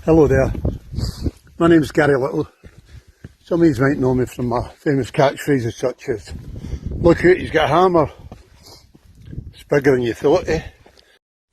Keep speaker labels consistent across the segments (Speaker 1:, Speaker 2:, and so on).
Speaker 1: Hello there, my name's Gary Little. Some of you might know me from my famous catchphrases such as "Look out, he's got a hammer," "It's bigger than you thought, eh?"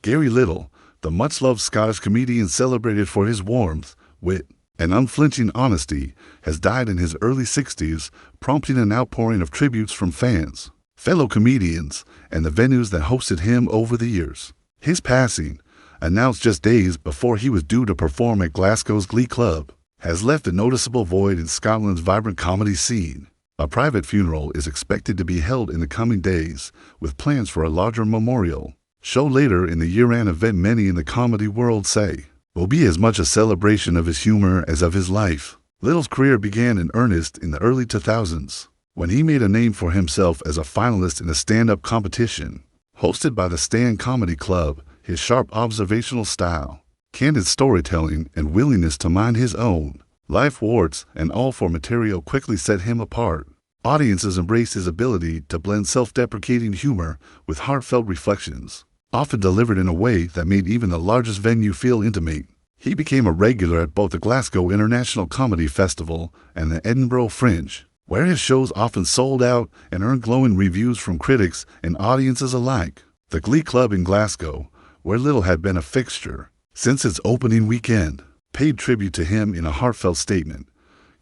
Speaker 2: Gary Little, the much-loved Scottish comedian celebrated for his warmth, wit, and unflinching honesty, has died in his early 60s, prompting an outpouring of tributes from fans, fellow comedians, and the venues that hosted him over the years. His passing, announced just days before he was due to perform at Glasgow's Glee Club, has left a noticeable void in Scotland's vibrant comedy scene. A private funeral is expected to be held in the coming days, with plans for a larger memorial show later in the year, an event many in the comedy world say will be as much a celebration of his humor as of his life. Little's career began in earnest in the early 2000s, when he made a name for himself as a finalist in a stand-up competition hosted by the Stand Comedy Club. His sharp observational style, candid storytelling, and willingness to mind his own life, warts and all for material, quickly set him apart. Audiences embraced his ability to blend self-deprecating humor with heartfelt reflections, often delivered in a way that made even the largest venue feel intimate. He became a regular at both the Glasgow International Comedy Festival and the Edinburgh Fringe, where his shows often sold out and earned glowing reviews from critics and audiences alike. The Glee Club in Glasgow, where Little had been a fixture since its opening weekend, paid tribute to him in a heartfelt statement.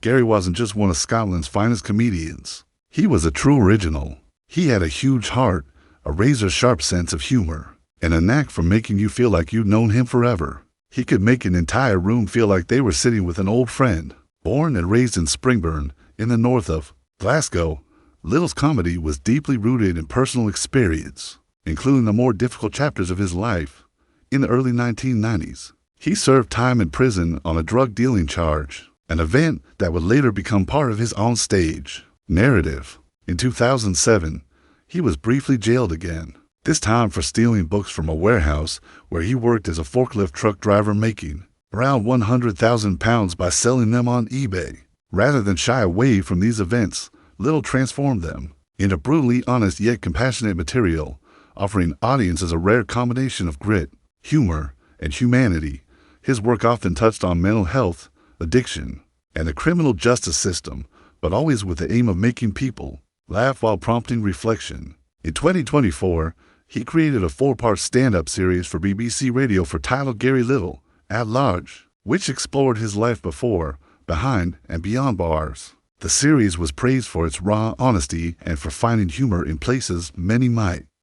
Speaker 2: Gary wasn't just one of Scotland's finest comedians. He was a true original. He had a huge heart, a razor-sharp sense of humor, and a knack for making you feel like you'd known him forever. He could make an entire room feel like they were sitting with an old friend. Born and raised in Springburn, in the north of Glasgow, Little's comedy was deeply rooted in personal experience, including the more difficult chapters of his life. In the early 1990s, he served time in prison on a drug-dealing charge, an event that would later become part of his on-stage narrative. In 2007, he was briefly jailed again, this time for stealing books from a warehouse where he worked as a forklift truck driver, making around £100,000 by selling them on eBay. Rather than shy away from these events, Little transformed them into brutally honest yet compassionate material, offering audiences a rare combination of grit, humor, and humanity. His work often touched on mental health, addiction, and the criminal justice system, but always with the aim of making people laugh while prompting reflection. In 2024, he created a 4-part stand-up series for BBC Radio titled Gary Little at Large, which explored his life before, behind, and beyond bars. The series was praised for its raw honesty and for finding humor in places many might